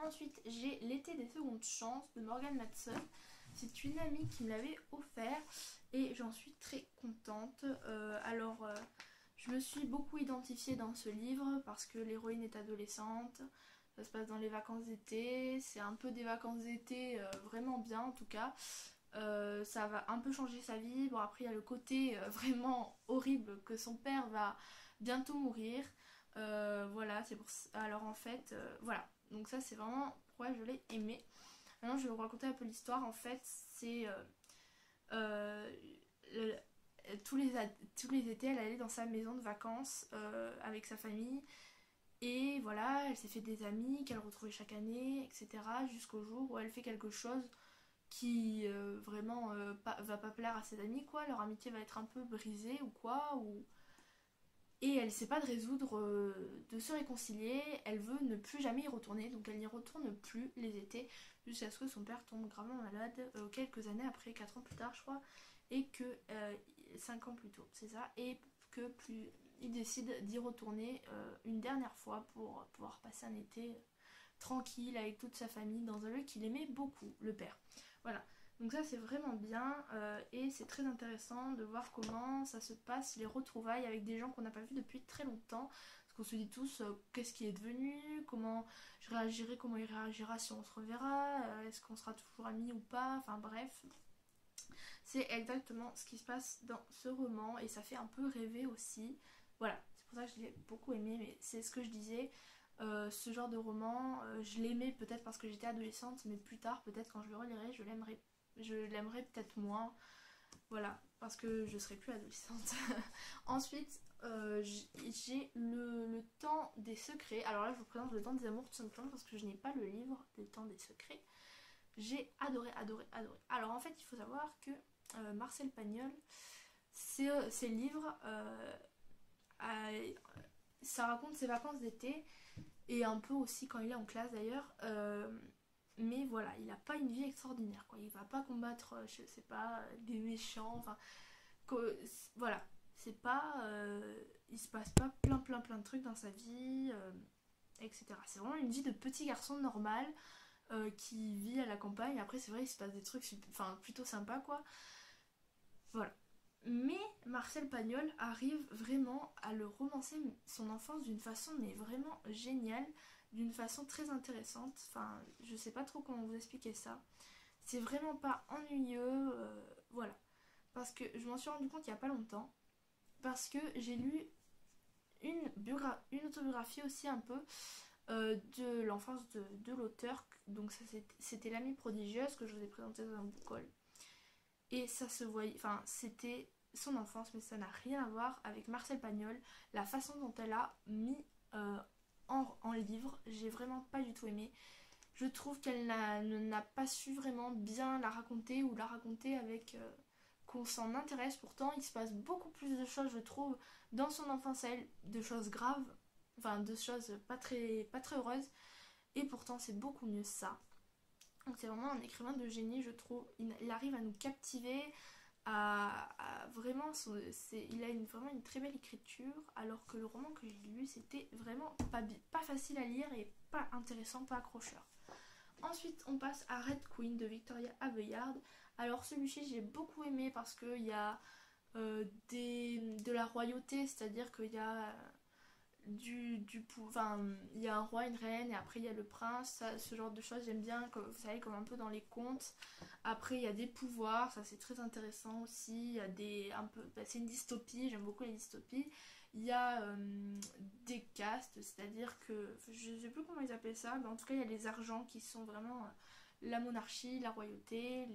Ensuite, j'ai L'été des secondes chances de Morgane Matson. C'est une amie qui me l'avait offert et j'en suis très contente. Je me suis beaucoup identifiée dans ce livre parce que l'héroïne est adolescente. Ça se passe dans les vacances d'été. C'est un peu des vacances d'été vraiment bien en tout cas. Ça va un peu changer sa vie. Bon, après il y a le côté vraiment horrible que son père va bientôt mourir. Voilà, c'est pour ça. Alors en fait, voilà. Donc ça c'est vraiment pourquoi je l'ai aimé. Maintenant je vais vous raconter un peu l'histoire. En fait c'est euh, le- tous les étés elle allait dans sa maison de vacances avec sa famille. Et voilà, elle s'est fait des amis qu'elle retrouvait chaque année, etc. Jusqu'au jour où elle fait quelque chose qui vraiment va pas plaire à ses amis, quoi. Leur amitié va être un peu brisée ou quoi. Et elle sait pas de résoudre, de se réconcilier. Elle veut ne plus jamais y retourner, donc elle n'y retourne plus les étés, jusqu'à ce que son père tombe gravement malade quelques années après, 4 ans plus tard, je crois. Et que 5 ans plus tôt, c'est ça. Et que plus il décide d'y retourner une dernière fois pour pouvoir passer un été tranquille avec toute sa famille dans un lieu qu'il aimait beaucoup, le père. Voilà. Donc ça c'est vraiment bien et c'est très intéressant de voir comment ça se passe, les retrouvailles avec des gens qu'on n'a pas vus depuis très longtemps. Parce qu'on se dit tous qu'est-ce qui est devenu, comment je réagirai, comment il réagira si on se reverra, est-ce qu'on sera toujours amis ou pas, enfin bref. C'est exactement ce qui se passe dans ce roman et ça fait un peu rêver aussi. Voilà, c'est pour ça que je l'ai beaucoup aimé, mais c'est ce que je disais. Ce genre de roman, je l'aimais peut-être parce que j'étais adolescente, mais plus tard, peut-être quand je le relirai, je l'aimerais peut-être moins. Voilà, parce que je serai plus adolescente. Ensuite, j'ai le temps des secrets. Alors là, je vous présente le temps des amours tout simplement parce que je n'ai pas le livre Le temps des secrets. J'ai adoré, adoré, adoré. Alors en fait, il faut savoir que Marcel Pagnol, ses livres, ça raconte ses vacances d'été et un peu aussi quand il est en classe d'ailleurs. Mais voilà, il n'a pas une vie extraordinaire, quoi. Il va pas combattre, je sais pas, des méchants. Enfin, voilà, c'est pas, il se passe pas plein de trucs dans sa vie, etc. C'est vraiment une vie de petit garçon normal qui vit à la campagne. Après, c'est vrai, il se passe des trucs, enfin, plutôt sympas, quoi. Voilà. Mais Marcel Pagnol arrive vraiment à le romancer son enfance d'une façon mais vraiment géniale, d'une façon très intéressante. Enfin, je sais pas trop comment vous expliquer ça. C'est vraiment pas ennuyeux, voilà. Parce que je m'en suis rendu compte il y a pas longtemps. Parce que j'ai lu une autobiographie aussi un peu de l'enfance de l'auteur. Donc c'était L'Amie prodigieuse que je vous ai présenté dans un book haul. Et ça se voyait, enfin c'était son enfance, mais ça n'a rien à voir avec Marcel Pagnol. La façon dont elle a mis en livre, j'ai vraiment pas du tout aimé. Je trouve qu'elle n'a pas su vraiment bien la raconter ou la raconter avec qu'on s'en intéresse. Pourtant, il se passe beaucoup plus de choses, je trouve, dans son enfance à elle, de choses graves, enfin de choses pas très heureuses. Et pourtant, c'est beaucoup mieux ça. Donc c'est vraiment un écrivain de génie, je trouve. Il arrive à nous captiver, vraiment, il a vraiment une très belle écriture, alors que le roman que j'ai lu, c'était vraiment pas facile à lire et pas intéressant, pas accrocheur. Ensuite, on passe à Red Queen de Victoria Aveyard. Alors celui-ci, j'ai beaucoup aimé parce qu'il y a de la royauté, c'est-à-dire qu'il y a enfin il y a un roi, une reine et après il y a le prince, ça, ce genre de choses j'aime bien, comme, vous savez, comme un peu dans les contes. Après il y a des pouvoirs, ça c'est très intéressant aussi. Il y a c'est une dystopie, j'aime beaucoup les dystopies. Il y a des castes, c'est-à-dire que je sais plus comment ils appellent ça, mais en tout cas il y a les argents qui sont vraiment la monarchie, la royauté,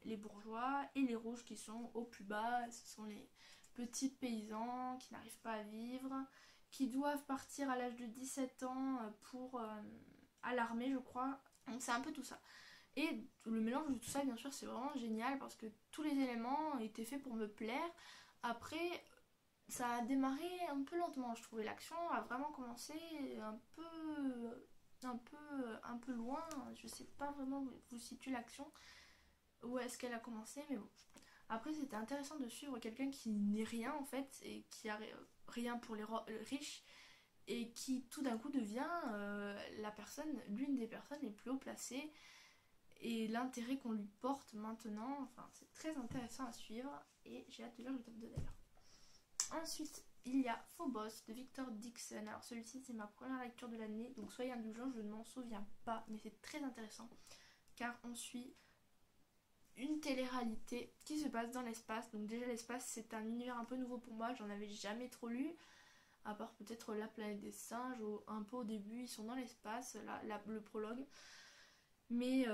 les bourgeois, et les rouges qui sont au plus bas, ce sont les petits paysans qui n'arrivent pas à vivre, qui doivent partir à l'âge de 17 ans à l'armée, je crois. Donc c'est un peu tout ça. Et le mélange de tout ça, bien sûr, c'est vraiment génial parce que tous les éléments étaient faits pour me plaire. Après, ça a démarré un peu lentement, je trouvais. L'action a vraiment commencé un peu loin. Je sais pas vraiment où vous situe l'action, où est-ce qu'elle a commencé, mais bon. Après, c'était intéressant de suivre quelqu'un qui n'est rien en fait et qui a rien pour les riches et qui tout d'un coup devient l'une des personnes les plus haut placées, et l'intérêt qu'on lui porte maintenant, enfin c'est très intéressant à suivre et j'ai hâte de lire le tome 2 d'ailleurs. Ensuite il y a Phobos de Victor Dixon. Alors celui-ci c'est ma première lecture de l'année, donc soyez indulgents, je ne m'en souviens pas, mais c'est très intéressant car on suit une télé-réalité qui se passe dans l'espace. Donc déjà l'espace c'est un univers un peu nouveau pour moi, j'en avais jamais trop lu, à part peut-être La planète des singes, un peu au début, ils sont dans l'espace, le prologue. Mais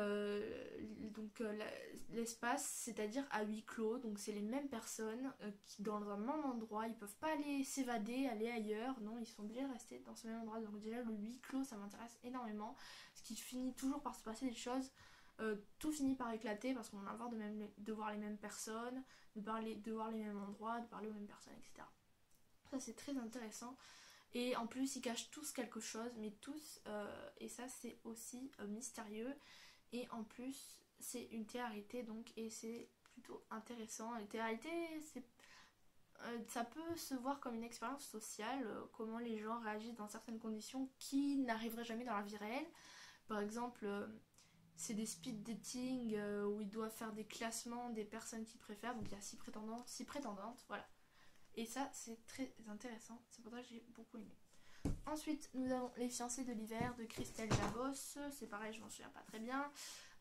l'espace, c'est-à-dire à huis clos, donc c'est les mêmes personnes qui dans un même endroit, ils peuvent pas aller s'évader, aller ailleurs, non, ils sont obligés de rester dans ce même endroit. Donc déjà le huis clos, ça m'intéresse énormément, ce qui finit toujours par se passer des choses, tout finit par éclater parce qu'on a marre de voir les mêmes personnes, de voir les mêmes endroits, de parler aux mêmes personnes, etc. Ça c'est très intéressant. Et en plus ils cachent tous quelque chose, mais tous, et ça c'est aussi mystérieux. Et en plus c'est une télé-réalité donc, et c'est plutôt intéressant. Les télé-réalités, ça peut se voir comme une expérience sociale, comment les gens réagissent dans certaines conditions qui n'arriveraient jamais dans la vie réelle. Par exemple, c'est des speed dating où ils doivent faire des classements des personnes qu'ils préfèrent, donc il y a 6 prétendants, 6 prétendantes, voilà. Et ça c'est très intéressant, c'est pour ça que j'ai beaucoup aimé. Ensuite nous avons Les fiancés de l'hiver de Christelle Labos, c'est pareil, je m'en souviens pas très bien.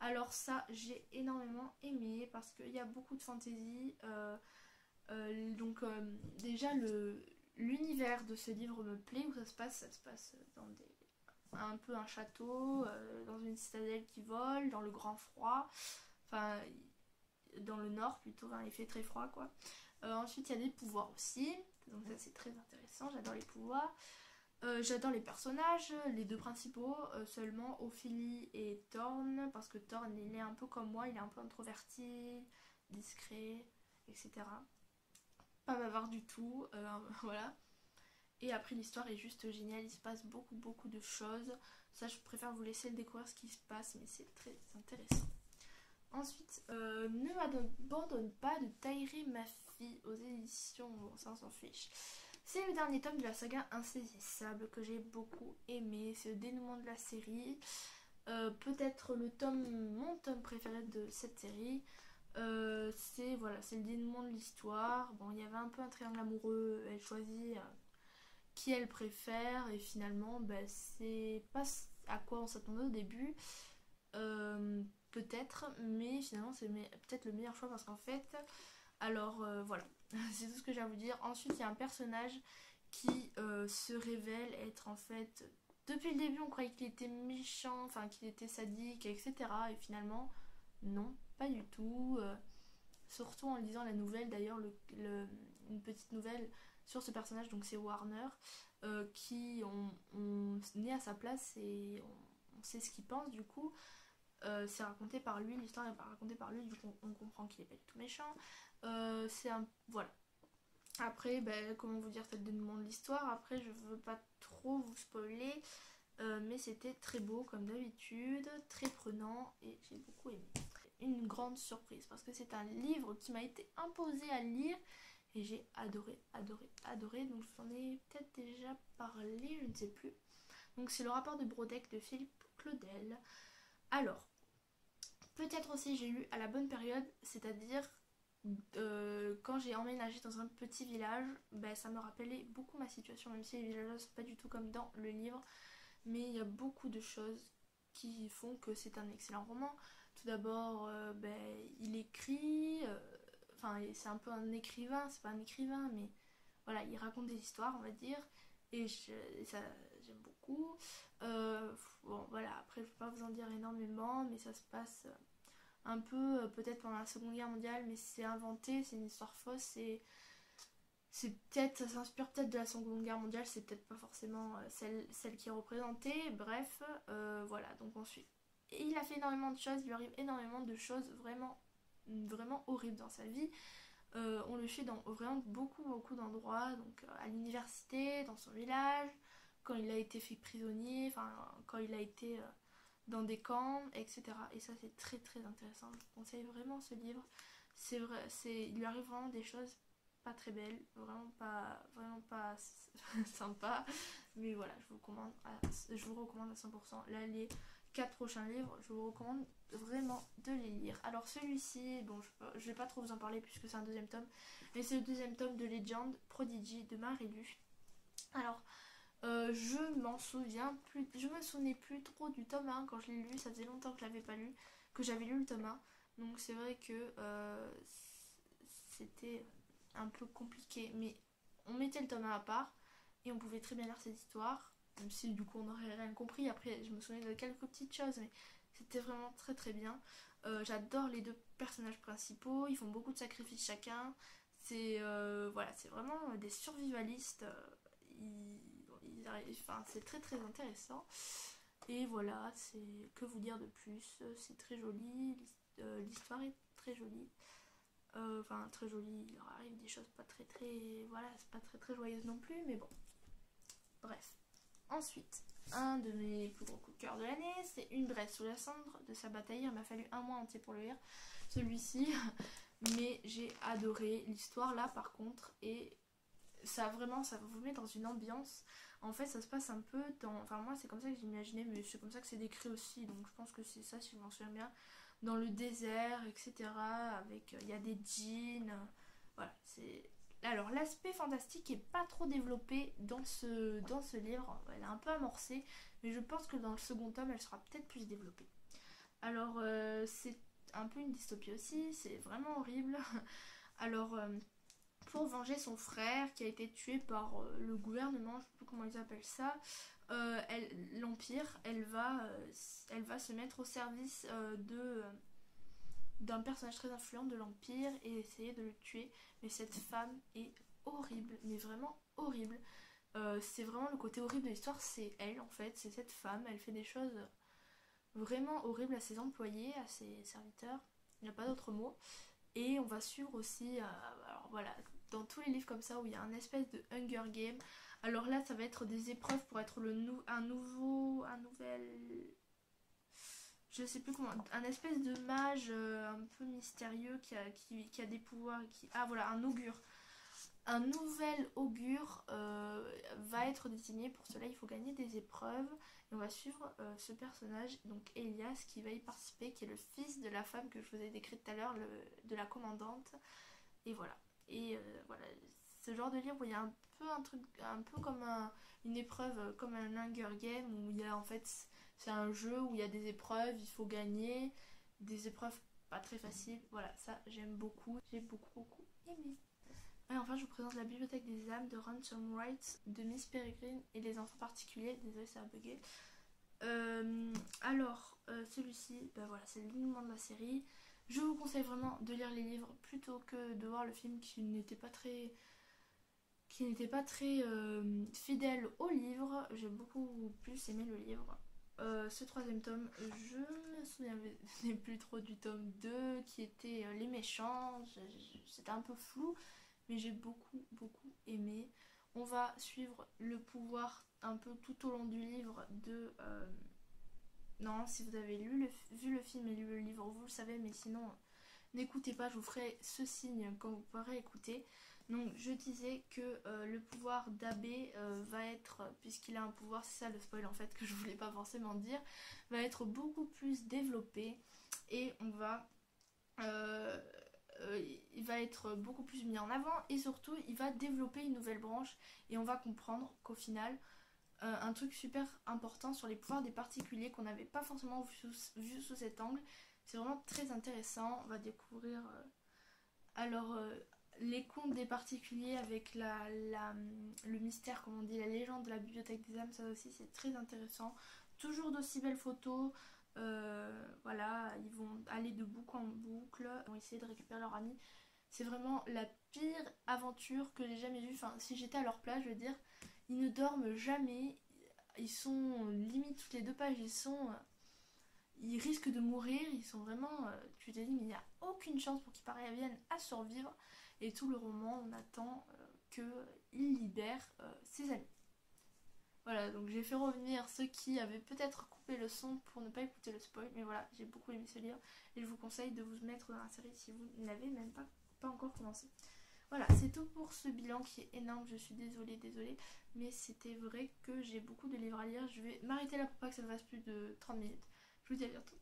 Alors ça j'ai énormément aimé parce qu'il y a beaucoup de fantaisie, déjà l'univers de ce livre me plaît, où ça se passe dans un peu un château, dans une citadelle qui vole, dans le grand froid, enfin dans le nord plutôt, hein, il fait très froid quoi. Ensuite il y a des pouvoirs aussi, donc ça c'est très intéressant, j'adore les pouvoirs. J'adore les personnages, les deux principaux, seulement Ophélie et Thorne, parce que Thorne il est un peu comme moi, il est un peu introverti, discret, etc. Pas bavard du tout, voilà. Et après l'histoire est juste géniale, il se passe beaucoup de choses. Ça je préfère vous laisser le découvrir ce qui se passe, mais c'est très intéressant. Ensuite, Ne m'abandonne pas de Taïri Mafi aux éditions, bon ça on s'en fiche. C'est le dernier tome de la saga Insaisissable que j'ai beaucoup aimé, c'est le dénouement de la série, peut-être mon tome préféré de cette série. C'est le dénouement de l'histoire. Bon, il y avait un peu un triangle amoureux, elle choisit qui elle préfère et finalement c'est pas à quoi on s'attendait au début, peut-être, mais finalement c'est peut-être le meilleur choix parce qu'en fait, alors voilà, c'est tout ce que j'ai à vous dire. Ensuite il y a un personnage qui se révèle être en fait, depuis le début on croyait qu'il était méchant, enfin qu'il était sadique, etc. Et finalement non, pas du tout. Surtout en lisant la nouvelle d'ailleurs, une petite nouvelle sur ce personnage, donc c'est Warner, qui on est à sa place et on sait ce qu'il pense du coup. C'est raconté par lui, l'histoire est racontée par lui, du coup on comprend qu'il est pas du tout méchant. Voilà. Après, comment vous dire, c'est le dénouement de l'histoire. Après, je veux pas trop vous spoiler, mais c'était très beau comme d'habitude, très prenant et j'ai beaucoup aimé. Une grande surprise parce que c'est un livre qui m'a été imposé à lire et j'ai adoré. Donc je vous en ai peut-être déjà parlé, je ne sais plus. Donc c'est le rapport de Brodeck de Philippe Claudel. Alors, peut-être aussi j'ai lu à la bonne période, c'est-à-dire quand j'ai emménagé dans un petit village, ça me rappelait beaucoup ma situation, même si les villageois sont pas du tout comme dans le livre, mais il y a beaucoup de choses qui font que c'est un excellent roman. Tout d'abord, il écrit, c'est un peu un écrivain, c'est pas un écrivain, mais voilà, il raconte des histoires, on va dire, et j'aime beaucoup. Bon, voilà, après, je peux pas vous en dire énormément, mais ça se passe un peu peut-être pendant la Seconde Guerre mondiale, mais c'est inventé, c'est une histoire fausse, et ça s'inspire peut-être de la Seconde Guerre mondiale, c'est peut-être pas forcément celle qui est représentée, bref, voilà, donc on suit. Et il a fait énormément de choses, il lui arrive énormément de choses vraiment horribles dans sa vie. On le suit dans vraiment beaucoup d'endroits, donc à l'université, dans son village, quand il a été fait prisonnier, quand il a été dans des camps, etc. Et ça c'est très intéressant, je vous conseille vraiment ce livre. C'est vrai, il lui arrive vraiment des choses pas très belles, vraiment pas sympa, mais voilà, je vous recommande à 100%. Là, les 4 prochains livres, je vous recommande vraiment de les lire. Alors celui-ci, bon, je vais pas trop vous en parler puisque c'est un deuxième tome, mais c'est le deuxième tome de Legend Prodigy de Marilu. Alors, je me souvenais plus trop du tome 1 quand je l'ai lu, ça faisait longtemps que je l'avais pas lu, que j'avais lu le tome 1, donc c'est vrai que c'était un peu compliqué, mais on mettait le tome 1 à part et on pouvait très bien lire cette histoire, même si du coup on n'aurait rien compris. Après je me souvenais de quelques petites choses, mais c'était vraiment très très bien. J'adore les deux personnages principaux, ils font beaucoup de sacrifices chacun, voilà, c'est vraiment des survivalistes, c'est très très intéressant. Et voilà, c'est que vous dire de plus, c'est très joli, l'histoire est très jolie. Enfin très jolie, il leur arrive des choses pas très voilà, c'est pas très joyeuse non plus, mais bon, bref. Ensuite, un de mes plus gros coups de cœur de l'année, c'est Une brève sous la cendre de Sabataï. Il m'a fallu un mois entier pour le lire, celui-ci, mais j'ai adoré l'histoire là par contre, et ça vous met dans une ambiance. En fait ça se passe un peu dans, enfin moi c'est comme ça que j'imaginais, mais c'est comme ça que c'est décrit aussi, donc je pense que c'est ça si je m'en souviens bien, dans le désert, etc. Avec, il y a des djinns, voilà, c'est... Alors l'aspect fantastique est pas trop développé dans ce livre, elle est un peu amorcée, mais je pense que dans le second tome elle sera peut-être plus développée. Alors c'est un peu une dystopie aussi, c'est vraiment horrible. Alors pour venger son frère qui a été tué par le gouvernement, je sais plus comment ils appellent ça, l'Empire, elle va se mettre au service d'un personnage très influent de l'Empire et essayer de le tuer. Mais cette femme est horrible, mais vraiment horrible. C'est vraiment le côté horrible de l'histoire, c'est elle en fait, c'est cette femme, elle fait des choses vraiment horribles à ses employés, à ses serviteurs, il n'y a pas d'autre mot. Et on va suivre aussi, alors voilà, dans tous les livres comme ça où il y a un espèce de Hunger Game. Alors là ça va être des épreuves pour être un nouvel, je sais plus comment, un espèce de mage un peu mystérieux qui a des pouvoirs, voilà, un augure. Un nouvel augure va être désigné. Pour cela il faut gagner des épreuves et on va suivre ce personnage, donc Elias, qui va y participer, qui est le fils de la femme que je vous ai décrite tout à l'heure, de la commandante. Et voilà, voilà, ce genre de livre où il y a un truc un peu comme une épreuve, comme un Hunger Game, où il y a en fait, c'est un jeu où il y a des épreuves, il faut gagner des épreuves pas très faciles. Voilà, ça j'aime beaucoup, j'ai beaucoup aimé. Et enfin je vous présente La Bibliothèque des âmes de Ransom Wright de Miss Peregrine et les enfants particuliers. Désolée, ça a bugué. Celui-ci, voilà, c'est l'uniquement de la série. Je vous conseille vraiment de lire les livres plutôt que de voir le film qui n'était pas très fidèle au livre. J'ai beaucoup plus aimé le livre. Ce troisième tome, je me souviens plus trop du tome 2 qui était Les Méchants. C'était un peu flou, mais j'ai beaucoup aimé. On va suivre le pouvoir un peu tout au long du livre de... Non, si vous avez vu le film et lu le livre, vous le savez, mais sinon, n'écoutez pas, je vous ferai ce signe quand vous pourrez écouter. Donc je disais que le pouvoir d'Abbé va être, puisqu'il a un pouvoir, c'est ça le spoil en fait que je voulais pas forcément dire, va être beaucoup plus développé et il va être beaucoup plus mis en avant et surtout il va développer une nouvelle branche et on va comprendre qu'au final un truc super important sur les pouvoirs des particuliers qu'on n'avait pas forcément vu sous cet angle. C'est vraiment très intéressant, on va découvrir les contes des particuliers avec le mystère, comme on dit, la légende de la bibliothèque des âmes, ça aussi c'est très intéressant. Toujours d'aussi belles photos, voilà, ils vont aller de boucle en boucle, ils vont essayer de récupérer leur ami. C'est vraiment la pire aventure que j'ai jamais vue. Enfin, si j'étais à leur place, je veux dire, ils ne dorment jamais, ils sont limite toutes les 2 pages, ils risquent de mourir, ils sont vraiment, tu te dis mais il n'y a aucune chance pour qu'ils parviennent à survivre, et tout le roman on attend qu'il libère ses amis. Voilà, donc j'ai fait revenir ceux qui avaient peut-être coupé le son pour ne pas écouter le spoil, mais voilà, j'ai beaucoup aimé ce livre et je vous conseille de vous mettre dans la série si vous n'avez même pas encore commencé. Voilà, c'est tout pour ce bilan qui est énorme. Je suis désolée, mais c'était vrai que j'ai beaucoup de livres à lire. Je vais m'arrêter là pour pas que ça me fasse plus de 30 minutes. Je vous dis à bientôt.